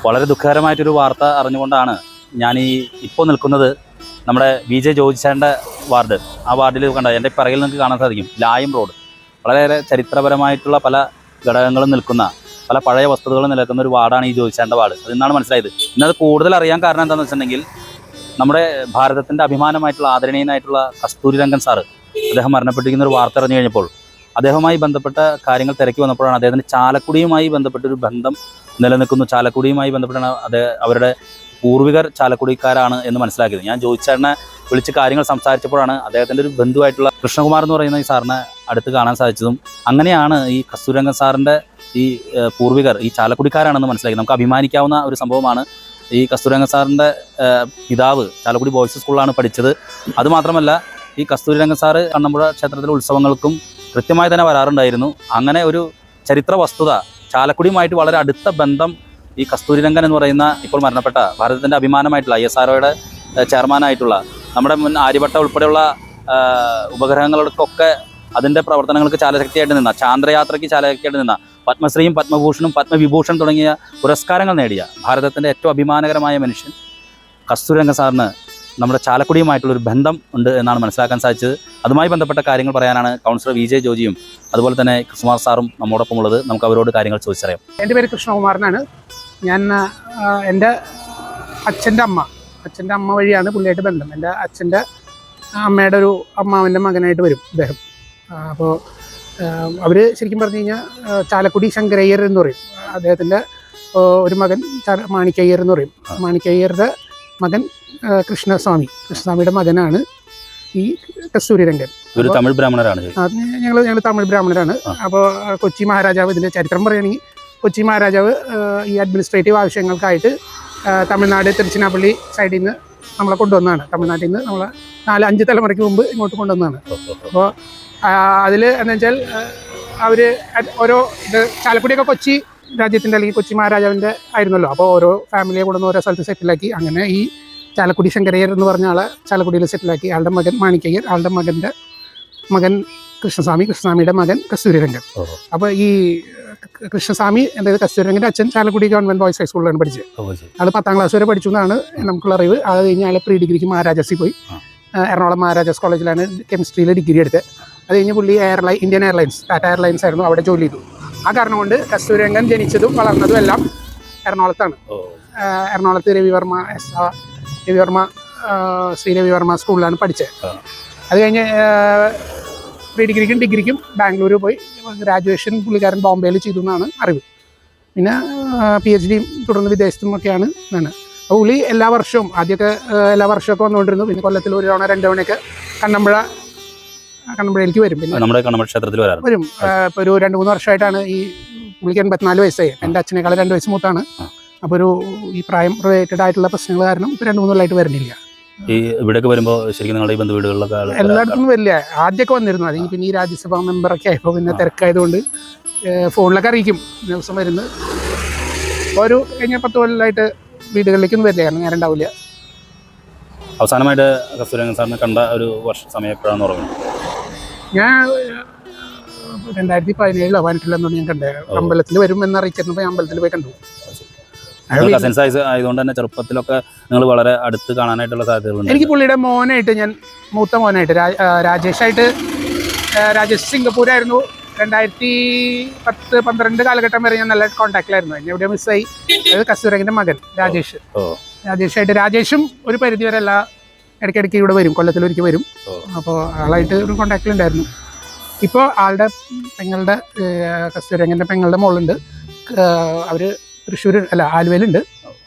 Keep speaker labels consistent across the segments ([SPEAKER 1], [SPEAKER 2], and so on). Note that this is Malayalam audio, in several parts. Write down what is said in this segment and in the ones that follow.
[SPEAKER 1] വളരെ ദുഃഖകരമായിട്ടൊരു വാർത്ത അറിഞ്ഞുകൊണ്ടാണ് ഞാൻ ഇപ്പോൾ നിൽക്കുന്നത്. നമ്മുടെ VJ ജോർജ് സാറിൻ്റെ വാർഡ്, ആ വാർഡിൽ കണ്ട എൻ്റെ പിറകിൽ നിങ്ങൾക്ക് കാണാൻ സാധിക്കും ലായം റോഡ്. വളരെയേറെ ചരിത്രപരമായിട്ടുള്ള പല ഘടകങ്ങളും നിൽക്കുന്ന, പല പഴയ വസ്തുതകളും നിലനിൽക്കുന്ന ഒരു വാർഡാണ് ഈ ജോർജ് സാറിൻ്റെ വാർഡ്. അതെന്നാണ് മനസ്സിലായത്. ഇന്നത് കൂടുതൽ അറിയാൻ കാരണം എന്താണെന്ന് വെച്ചിട്ടുണ്ടെങ്കിൽ, നമ്മുടെ ഭാരതത്തിൻ്റെ അഭിമാനമായിട്ടുള്ള ആദരണീയനായിട്ടുള്ള കസ്തൂരി രംഗൻ സാറ് അദ്ദേഹം മരണപ്പെട്ടിരിക്കുന്ന ഒരു വാർത്ത അറിഞ്ഞു കഴിഞ്ഞപ്പോൾ അദ്ദേഹവുമായി ബന്ധപ്പെട്ട കാര്യങ്ങൾ തിരക്കി വന്നപ്പോഴാണ് അദ്ദേഹത്തിൻ്റെ ചാലക്കുടിയുമായി ബന്ധപ്പെട്ടൊരു ബന്ധം നിലനിൽക്കുന്നു. ചാലക്കുടിയുമായി ബന്ധപ്പെട്ടാണ് അവരുടെ പൂർവികർ ചാലക്കുടിക്കാരാണ് എന്ന് മനസ്സിലാക്കിയത്. ഞാൻ ജോർജ് സാറിനെ വിളിച്ച് കാര്യങ്ങൾ സംസാരിച്ചപ്പോഴാണ് അദ്ദേഹത്തിൻ്റെ ഒരു ബന്ധുവായിട്ടുള്ള കൃഷ്ണകുമാർ എന്ന് പറയുന്ന ഈ സാറിനെ അടുത്ത് കാണാൻ സാധിച്ചതും അങ്ങനെയാണ് ഈ കസ്തൂരി രംഗൻ സാറിൻ്റെ ഈ പൂർവികർ ഈ ചാലക്കുടിക്കാരാണെന്ന് മനസ്സിലാക്കി. നമുക്ക് അഭിമാനിക്കാവുന്ന ഒരു സംഭവമാണ്. ഈ കസ്തൂരി രംഗൻ സാറിൻ്റെ പിതാവ് ചാലക്കുടി ബോയ്സ് സ്കൂളിലാണ് പഠിച്ചത്. അതുമാത്രമല്ല, ഈ കസ്തൂരി രംഗൻ സാറ് കണ്ണമ്പുഴ ക്ഷേത്രത്തിലെ ഉത്സവങ്ങൾക്കും കൃത്യമായി തന്നെ വരാറുണ്ടായിരുന്നു. അങ്ങനെ ഒരു ചരിത്ര വസ്തുത, ചാലക്കുടിയുമായിട്ട് വളരെ അടുത്ത ബന്ധം ഈ കസ്തൂരി രംഗൻ എന്ന് പറയുന്ന ഇപ്പോൾ മരണപ്പെട്ട ഭാരതത്തിൻ്റെ അഭിമാനമായിട്ടുള്ള ISROയുടെ ചെയർമാനായിട്ടുള്ള, നമ്മുടെ മുൻ ആര്യഭട്ട ഉൾപ്പെടെയുള്ള ഉപഗ്രഹങ്ങൾക്കൊക്കെ അതിൻ്റെ പ്രവർത്തനങ്ങൾക്ക് ചാലശക്തിയായിട്ട് നിന്ന, ചാന്ദ്രയാത്രയ്ക്ക് ചാലശക്തിയായിട്ട് നിന്ന, പത്മശ്രീയും പത്മഭൂഷണും പത്മവിഭൂഷൺ തുടങ്ങിയ പുരസ്കാരങ്ങൾ നേടിയ ഭാരതത്തിൻ്റെ ഏറ്റവും അഭിമാനകരമായ മനുഷ്യൻ കസ്തൂരി രംഗൻ സാറിന് നമ്മുടെ ചാലക്കുടിയുമായിട്ടുള്ളൊരു ബന്ധം ഉണ്ട് എന്നാണ് മനസ്സിലാക്കാൻ സാധിച്ചത്. അതുമായി ബന്ധപ്പെട്ട കാര്യങ്ങൾ പറയാനാണ് കൗൺസിലർ VJ ജോർജിയും അതുപോലെ തന്നെ കൃഷ്ണകുമാർ സാറും നമ്മോടൊപ്പം ഉള്ളത്. നമുക്ക് അവരോട് കാര്യങ്ങൾ ചോദിച്ചറിയാം.
[SPEAKER 2] എൻ്റെ പേര് കൃഷ്ണകുമാരനാണ്. ഞാൻ എൻ്റെ അച്ഛൻ്റെ അമ്മ വഴിയാണ് പുള്ളിയായിട്ട് ബന്ധം. എൻ്റെ അച്ഛൻ്റെ അമ്മയുടെ ഒരു അമ്മാവൻ്റെ മകനായിട്ട് വരും അദ്ദേഹം. അപ്പോൾ അവർ ശരിക്കും പറഞ്ഞു കഴിഞ്ഞാൽ ചാലക്കുടി ശങ്കരയ്യർ എന്ന് പറയും. അദ്ദേഹത്തിൻ്റെ ഒരു മകൻ മാണിക്കയ്യർ എന്ന് പറയും. മാണിക്കയ്യരുടെ മകൻ കൃഷ്ണസ്വാമിയുടെ മകനാണ് ഈ കസ്തൂരി രംഗൻ.
[SPEAKER 1] ഒരു തമിഴ് ബ്രാഹ്മണരാണ്.
[SPEAKER 2] ഞങ്ങൾ തമിഴ് ബ്രാഹ്മണരാണ്. അപ്പോൾ കൊച്ചി മഹാരാജാവ്, ഇതിൻ്റെ ചരിത്രം പറയുകയാണെങ്കിൽ കൊച്ചി മഹാരാജാവ് ഈ അഡ്മിനിസ്ട്രേറ്റീവ് ആവശ്യങ്ങൾക്കായിട്ട് തമിഴ്നാട് തിരുച്ചിനാപ്പള്ളി സൈഡിൽ നിന്ന് നമ്മളെ കൊണ്ടുവന്നതാണ്. തമിഴ്നാട്ടിൽ നിന്ന് നമ്മളെ 4-5 തലമുറയ്ക്ക് മുമ്പ് ഇങ്ങോട്ട് കൊണ്ടുവന്നതാണ്. അപ്പോൾ അതിൽ എന്താ വെച്ചാൽ അവർ ഓരോ ചാലക്കുടിയൊക്കെ കൊച്ചി രാജ്യത്തിൻ്റെ അല്ലെങ്കിൽ കൊച്ചി മഹാരാജാവിൻ്റെ ആയിരുന്നല്ലോ. അപ്പോൾ ഓരോ ഫാമിലിയെ കൊണ്ടുവന്ന് ഓരോ സ്ഥലത്ത് സെറ്റിലാക്കി. അങ്ങനെ ഈ ചാലക്കുടി ശങ്കരയ്യർ എന്ന് പറഞ്ഞ ആളെ ചാലക്കുടിയിൽ സെറ്റിലാക്കി. ആളുടെ മകൻ മാണിക്കയ്യർ, ആളുടെ മകൻ കൃഷ്ണസ്വാമിയുടെ മകൻ കസ്തൂരി രംഗൻ. അപ്പോൾ ഈ കൃഷ്ണസ്വാമി, അതായത് കസ്തൂരി രംഗൻ്റെ അച്ഛൻ ചാലക്കുടി ഗവൺമെൻറ് ബോയ്സ് ഹൈസ്കൂളിലാണ് പഠിച്ചത്. ആൾ 10ാം ക്ലാസ് വരെ പഠിച്ചു എന്നാണ് നമുക്കുള്ള അറിവ്. അത് കഴിഞ്ഞ് ആൾ പ്രീ ഡിഗ്രിക്ക് മഹാരാജാസിൽ പോയി. എറണാകുളം മഹാരാജാസ് കോളേജിലാണ് കെമിസ്ട്രിയിൽ ഡിഗ്രി എടുത്തത്. അത് കഴിഞ്ഞ് പുള്ളി ഇന്ത്യൻ എയർലൈൻസ്, ടാറ്റ എയർലൈൻസ് ആയിരുന്നു, അവിടെ ജോലി ചെയ്തു. ആ കാരണം കൊണ്ട് കസ്തൂരി രംഗൻ ജനിച്ചതും വളർന്നതും എല്ലാം എറണാകുളത്താണ്. എറണാകുളത്ത് ശ്രീ രവിവർമ്മ സ്കൂളിലാണ് പഠിച്ചത്. അത് കഴിഞ്ഞ് പ്രീ ഡിഗ്രിക്കും ബാംഗ്ലൂർ പോയി. ഗ്രാജുവേഷൻ പുള്ളിക്കാരൻ ബോംബെയിൽ ചെയ്തു എന്നാണ് അറിവ്. പിന്നെ PhD തുടർന്ന് വിദേശത്തുമൊക്കെയാണ് എന്നാണ്. അപ്പോൾ പുള്ളി എല്ലാ വർഷവും എല്ലാ വർഷമൊക്കെ വന്നുകൊണ്ടിരുന്നു. പിന്നെ കൊല്ലത്തിൽ 1 തവണ 2 തവണയൊക്കെ കണ്ണമ്പുഴയിലേക്ക് വരും. പിന്നെ നമ്മുടെ കണ്ണമ്പുഴ ക്ഷേത്രത്തിൽ വരും. ഇപ്പോൾ ഒരു 2-3 വർഷമായിട്ടാണ്. ഈ പുള്ളിക്ക് 84 വയസ്സായി. എൻ്റെ അച്ഛനേക്കാൾ 2 വയസ്സ് മൂത്താണ്. അപ്പോൾ ഈ പ്രായം റിലേറ്റഡ് ആയിട്ടുള്ള പ്രശ്നങ്ങൾ കാരണം ഇപ്പോൾ 2-3 കൊല്ലമായിട്ട് വരുന്നില്ല.
[SPEAKER 1] ഈ ഇവിടെയൊക്കെ വരുമ്പോൾ ശരിക്കും നിങ്ങളുടെ ഈ ബന്ധു വീടുകളിലൊക്കെ
[SPEAKER 2] എല്ലായിടത്തും വരില്ല. ആദ്യമൊക്കെ വന്നിരുന്നു. അത് പിന്നെ ഈ രാജ്യസഭാ മെമ്പറൊക്കെ ആയപ്പോൾ പിന്നെ തിരക്കായതുകൊണ്ട് ഫോണിലൊക്കെ അറിയിക്കും ദിവസം വരുന്നത്. ഒരു കഴിഞ്ഞ 10 കൊല്ലമായിട്ട് വീടുകളിലേക്കൊന്നും വരില്ല, കാരണം നേരം ഉണ്ടാവില്ല.
[SPEAKER 1] അവസാനമായിട്ട് കസ്തൂരി രംഗൻ സാറിനെ കണ്ട ഒരു സമയം എപ്പോഴാണെന്ന് പറയുന്നത്?
[SPEAKER 2] ഞാൻ 2017 18 ഞാൻ കണ്ടത്. അമ്പലത്തിൽ വരും എന്നറിയിച്ചിരുന്നപ്പോൾ ഞാൻ അമ്പലത്തിൽ പോയി കണ്ടു.
[SPEAKER 1] കസിൻസ് ആയതുകൊണ്ട് തന്നെ ചെറുപ്പത്തിലൊക്കെ നിങ്ങൾ വളരെ അടുത്ത് കാണാനായിട്ടുള്ള സാധ്യതകളുണ്ട്.
[SPEAKER 2] എനിക്ക് പുള്ളിയുടെ മോനായിട്ട്, ഞാൻ മൂത്ത മോനായിട്ട് രാജേഷ് സിംഗപ്പൂരായിരുന്നു. 2010-12 കാലഘട്ടം വരെ ഞാൻ നല്ല കോൺടാക്റ്റിലായിരുന്നു. എന്നെ എവിടെ മിസ്സായി. അതായത് കസ്തൂരി രംഗൻ്റെ മകൻ രാജേഷും ഒരു പരിധി വരെ ഇടയ്ക്കിടയ്ക്ക് ഇവിടെ വരും, കൊല്ലത്തിലൊരിക്കൽ വരും. അപ്പോൾ ആളായിട്ട് ഒരു കോൺടാക്റ്റിലുണ്ടായിരുന്നു. ഇപ്പോൾ ആളുടെ കസ്തൂരി രംഗൻ്റെ പെങ്ങളുടെ മോളുണ്ട്. അവർ ആലുവയിലുണ്ട്.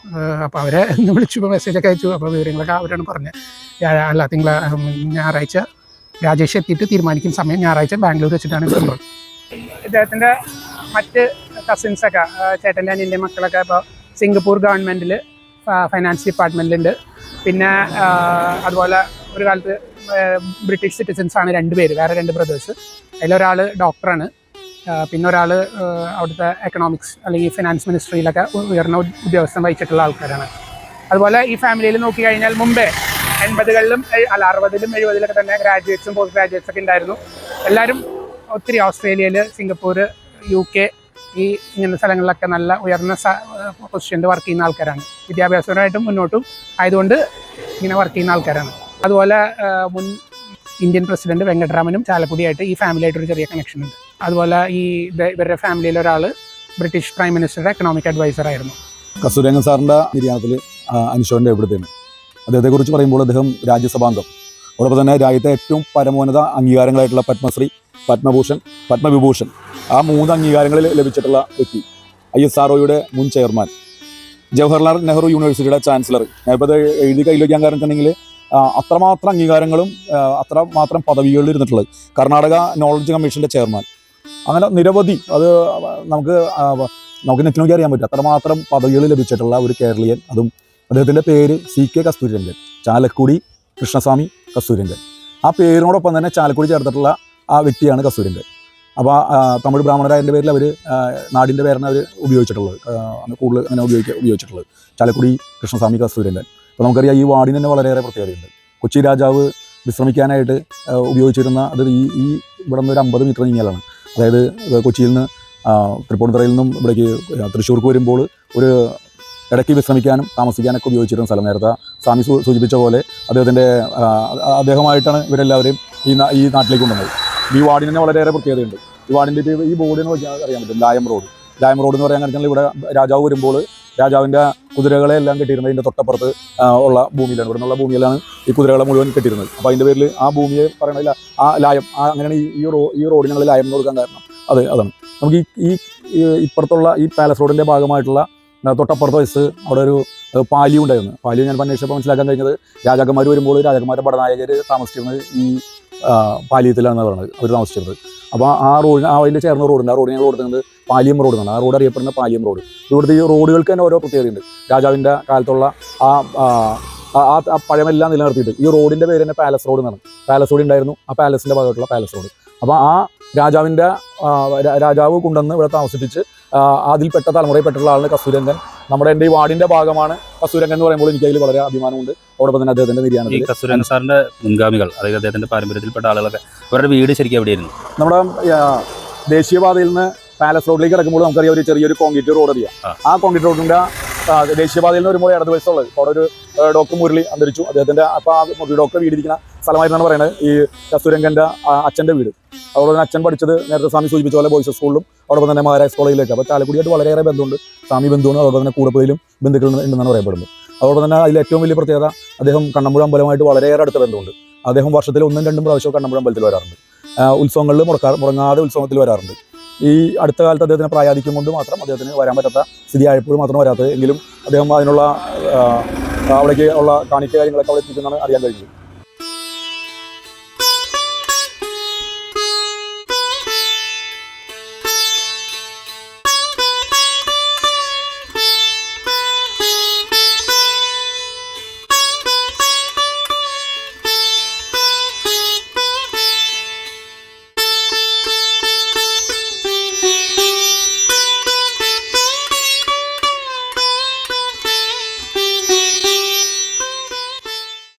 [SPEAKER 2] അപ്പോൾ അവരെ ഇന്ന് വിളിച്ചു, മെസ്സേജൊക്കെ അയച്ചു. അപ്പോൾ വിവരങ്ങളൊക്കെ അവരാണ് പറഞ്ഞത്. ഞായറാഴ്ച രാജേഷ് എത്തിയിട്ട് തീരുമാനിക്കും സമയം. ഞായറാഴ്ച ബാംഗ്ലൂർ വെച്ചിട്ടാണ് സംഭവം. ഇദ്ദേഹത്തിൻ്റെ മറ്റ് കസിൻസൊക്കെ, ചേട്ടൻ്റെ അനിയൻ്റെ മക്കളൊക്കെ ഇപ്പോൾ സിംഗപ്പൂർ ഗവൺമെൻറ്റിൽ ഫൈനാൻസ് ഡിപ്പാർട്ട്മെൻറ്റിലുണ്ട്. പിന്നെ അതുപോലെ ഒരു കാലത്ത് ബ്രിട്ടീഷ് സിറ്റിസൻസാണ് 2 പേര്, വേറെ 2 ബ്രദേഴ്സ്. അതിലൊരാൾ ഡോക്ടറാണ്. പിന്നെ ഒരാൾ അവിടുത്തെ എക്കണോമിക്സ് അല്ലെങ്കിൽ ഫിനാൻസ് മിനിസ്ട്രിയിലൊക്കെ ഉയർന്ന ഉദ്യോഗസ്ഥൻ വഹിച്ചിട്ടുള്ള ആൾക്കാരാണ്. അതുപോലെ ഈ ഫാമിലിയിൽ നോക്കിക്കഴിഞ്ഞാൽ മുമ്പേ 80കളിലും 60ലും 70ലൊക്കെ തന്നെ ഗ്രാജുവേറ്റ്സും പോസ്റ്റ് ഗ്രാജുവേറ്റ്സൊക്കെ ഉണ്ടായിരുന്നു. എല്ലാവരും ഒത്തിരി ഓസ്ട്രേലിയയിൽ, സിംഗപ്പൂർ, UK, ഈ ഇങ്ങനത്തെ സ്ഥലങ്ങളിലൊക്കെ നല്ല ഉയർന്ന പൊസിഷനിൽ വർക്ക് ചെയ്യുന്ന ആൾക്കാരാണ്. വിദ്യാഭ്യാസപരമായിട്ടും മുന്നോട്ടും ആയതുകൊണ്ട് ഇങ്ങനെ വർക്ക് ചെയ്യുന്ന ആൾക്കാരാണ്. അതുപോലെ മുൻ ഇന്ത്യൻ പ്രസിഡന്റ് വെങ്കട്ടരാമനും ചാലക്കുടിയായിട്ട് ഈ ഫാമിലിയായിട്ടൊരു ചെറിയ കണക്ഷൻ ഉണ്ട്. അതുപോലെ ഇവരുടെ ഫാമിലിയിലെ ഒരാൾ ബ്രിട്ടീഷ് പ്രൈം മിനിസ്റ്ററുടെ എക്കണോമിക് അഡ്വൈസർ ആയിരുന്നു.
[SPEAKER 3] കസ്തൂരിരംഗൻ സാറിൻ്റെ നിര്യാണത്തിൽ അനുശോചനം രേഖപ്പെടുത്തുകയാണ്. അദ്ദേഹത്തെക്കുറിച്ച് പറയുമ്പോൾ അദ്ദേഹം രാജ്യസഭാംഗം, അതോടൊപ്പം തന്നെ രാജ്യത്തെ ഏറ്റവും പരമോന്നത അംഗീകാരങ്ങളായിട്ടുള്ള പത്മശ്രീ, പത്മഭൂഷൺ, പത്മവിഭൂഷൺ, ആ 3 അംഗീകാരങ്ങളിൽ ലഭിച്ചിട്ടുള്ള വ്യക്തി, ISROയുടെ മുൻ ചെയർമാൻ, ജവഹർലാൽ നെഹ്റു യൂണിവേഴ്സിറ്റിയുടെ ചാൻസലർ. ഞാനിപ്പോൾ അത് എഴുതി കയ്യിൽ വയ്ക്കാൻ കാരണം വെച്ചിട്ടുണ്ടെങ്കിൽ അത്രമാത്രം അംഗീകാരങ്ങളും അത്രമാത്രം പദവികളിൽ ഇരുന്നിട്ടുള്ളത്. കർണാടക നോളജ് കമ്മീഷൻ്റെ ചെയർമാൻ, അങ്ങനെ നിരവധി, അത് നമുക്ക് നെറ്റ് നോക്കി അറിയാൻ പറ്റും. അത്രമാത്രം പദവികൾ ലഭിച്ചിട്ടുള്ള ഒരു കേരളീയൻ. അതും അദ്ദേഹത്തിൻ്റെ പേര് CK കസ്തൂരിരംഗൻ, ചാലക്കുടി കൃഷ്ണസ്വാമി കസ്തൂരിരംഗൻ. ആ പേരിനോടൊപ്പം തന്നെ ചാലക്കുടി ചേർത്തിട്ടുള്ള ആ വ്യക്തിയാണ് കസ്തൂരിരംഗൻ. അപ്പോൾ തമിഴ് ബ്രാഹ്മണരായതിൻ്റെ പേരിൽ അവർ നാടിൻ്റെ പേരാണ് അവർ ഉപയോഗിച്ചിട്ടുള്ളത്, കൂടുതൽ അങ്ങനെ ഉപയോഗിച്ചിട്ടുള്ളത് ചാലക്കുടി കൃഷ്ണസ്വാമി കസ്തൂരിരംഗൻ. അപ്പോൾ നമുക്കറിയാം ഈ വാർഡിന് തന്നെ വളരെയേറെ പ്രത്യേകതയുണ്ട്. കൊച്ചി രാജാവ് വിശ്രമിക്കാനായിട്ട് ഉപയോഗിച്ചിരുന്ന അത് ഈ ഇവിടെ നിന്ന് ഒരു 50 മീറ്റർ നീങ്ങിയാലാണ്. അതായത് കൊച്ചിയിൽ നിന്ന് തൃപ്പൂണിത്തുറയിൽ നിന്നും ഇവിടേക്ക് തൃശ്ശൂർക്ക് വരുമ്പോൾ ഒരു ഇടയ്ക്ക് വിശ്രമിക്കാനും താമസിക്കാനൊക്കെ ഉപയോഗിച്ചിരുന്ന സ്ഥലം. നേരത്തെ സ്വാമി സൂചിപ്പിച്ച പോലെ അദ്ദേഹമായിട്ടാണ് ഇവരെല്ലാവരെയും ഈ നാട്ടിലേക്ക് കൊണ്ടുവന്നത്. ഈ വാർഡിന് തന്നെ വളരെയേറെ പ്രത്യേകതയുണ്ട്. ഈ വാർഡിൻ്റെ ഈ ബോർഡിന് അറിയാൻ പറ്റും, ലായം റോഡ് എന്ന് പറയാൻ കഴിഞ്ഞാൽ ഇവിടെ രാജാവ് വരുമ്പോൾ രാജാവിൻ്റെ കുതിരകളെ എല്ലാം കെട്ടിയിരുന്നതിൻ്റെ തൊട്ടപ്പുറത്ത് ഉള്ള ഭൂമിയിലാണ്, ഇവിടെ നിന്നുള്ള ഭൂമിയിലാണ് ഈ കുതിരകളെ മുഴുവൻ കെട്ടിയിരുന്നത്. അപ്പോൾ അതിൻ്റെ പേരിൽ ആ ഭൂമിയെ പറയണില്ല, ആ ലായം, അങ്ങനെയാണ് ഈ റോഡിന് ഞങ്ങൾ ലായം എന്ന് കൊടുക്കാൻ കാരണം. അതാണ് നമുക്ക് ഈ ഇപ്പുറത്തുള്ള ഈ പാലസ് റോഡിൻ്റെ ഭാഗമായിട്ടുള്ള തൊട്ടപ്പുറത്ത് വയസ്സ് അവിടെ ഒരു പാലിയും ഉണ്ടായിരുന്നു. പാലിയും ഞാൻ അന്വേഷിച്ചപ്പോൾ മനസ്സിലാക്കാൻ കഴിഞ്ഞത് രാജാക്കന്മാർ വരുമ്പോൾ രാജാക്കന്മാരുടെ പടനായകർ താമസിച്ചിരുന്നത് ഈ പാലിയത്തിലാണെന്ന് പറയുന്നത് അവർ താമസിച്ചിരുന്നത്. അപ്പോൾ ആ റോഡിന് അതിൻ്റെ ചേർന്ന റോഡുണ്ട്. ആ റോഡ് ഞങ്ങൾ കൊടുക്കുന്നത് പാലിയം റോഡ് എന്നാണ്. ആ റോഡ് അറിയപ്പെടുന്ന പാലിയം റോഡ്. ഇവിടുത്തെ ഈ റോഡുകൾക്ക് തന്നെ ഓരോ പ്രത്യേകതയുണ്ട്. രാജാവിൻ്റെ കാലത്തുള്ള ആ പഴമെല്ലാം നിലനിർത്തിയിട്ട് ഈ റോഡിൻ്റെ പേര് തന്നെ പാലസ് റോഡ് എന്നാണ്. പാലസ് റോഡ് ഉണ്ടായിരുന്നു, ആ പാലസിൻ്റെ ഭാഗമായിട്ടുള്ള പാലസ് റോഡ്. അപ്പോൾ ആ രാജാവ് കൊണ്ടുവന്ന് ഇവിടെ താമസിപ്പിച്ച് അതിൽപ്പെട്ട തലമുറയിൽപ്പെട്ടുള്ള ആളാണ് കസ്തൂരിരംഗൻ. എൻ്റെ ഈ വാർഡിൻ്റെ ഭാഗമാണ് കസ്തൂരിരംഗൻ എന്ന് പറയുമ്പോൾ എനിക്ക് അതിൽ വളരെ അഭിമാനമുണ്ട്. അതോടൊപ്പം തന്നെ അദ്ദേഹത്തിൻ്റെ നിര്യാണം.
[SPEAKER 1] ഈ കസ്തൂരിരംഗൻ സാറിൻ്റെ മുൻഗാമികൾ, അതായത് അദ്ദേഹത്തിൻ്റെ പാരമ്പര്യത്തിൽപ്പെട്ട ആളുകളൊക്കെ അവരുടെ വീട് ശരിക്കും എവിടെയായിരുന്നു?
[SPEAKER 3] നമ്മുടെ ദേശീയപാതയിൽ നിന്ന് പാലസ് റോഡിലേക്ക് കിടക്കുമ്പോൾ നമുക്കറിയാം ഒരു ചെറിയൊരു കോൺക്രീറ്റ് റോഡ് അറിയാം. ആ കോൺക്രീറ്റ് റോഡിൻ്റെ ദേശീയപാതയിൽ നിന്ന് വരുമ്പോൾ ഇടത് വശത്തുള്ളത് അവിടെ ഒരു ഡോക്ടർ മുരളി അന്തരിച്ചു. അദ്ദേഹത്തിൻ്റെ അപ്പോൾ ആ ഡോക്ടർ വീടിരിക്കുന്ന സ്ഥലമായിരുന്നാണ് പറയുന്നത് ഈ കസ്തൂരിരംഗൻ്റെ അച്ഛൻ്റെ വീട്. അതോടൊപ്പം തന്നെ അച്ഛൻ പഠിച്ചത് നേരത്തെ സ്വാമി സൂചിപ്പിച്ച പോലെ ബോയ്സ് സ്കൂളിലും അതോടൊപ്പം തന്നെ മഹാരാജ് കോളേജിലേക്ക്. അപ്പോൾ ചാലക്കുടിയായിട്ട് വളരെയേറെ ബന്ധമുണ്ട്. സ്വാമി ബന്ധുവാണ്. അതോടൊപ്പം തന്നെ കൂടപ്പുഴയിലും ബന്ധുക്കൾ ഉണ്ടെന്നാണ് പറയപ്പെടുന്നത്. അതോടൊപ്പം തന്നെ അതിൽ ഏറ്റവും വലിയ പ്രത്യേകത അദ്ദേഹം കണ്ണമ്പുഴ അമ്പലമായിട്ട് വളരെയേറെ അടുത്ത ബന്ധമുണ്ട്. അദ്ദേഹം വർഷത്തിൽ 1-2 പ്രാവശ്യം കണ്ണമ്പുഴ അമ്പലത്തിൽ വരാറുണ്ട്. ഉത്സവങ്ങളിൽ മുടങ്ങാതെ ഉത്സവത്തിൽ വരാറുണ്ട്. ഈ അടുത്ത കാലത്ത് അദ്ദേഹത്തിന് പ്രായാധിക്യം കൊണ്ട് മാത്രം അദ്ദേഹത്തിന് വരാൻ പറ്റാത്ത സ്ഥിതി ആയപ്പോഴും മാത്രം വരാത്തത്. എങ്കിലും അദ്ദേഹം അതിനുള്ള അവിടേക്ക് ഉള്ള കാണിക്ക കാര്യങ്ങളൊക്കെ അവിടെ എത്തിക്കുന്നതാണ് അറിയാൻ കഴിഞ്ഞത്.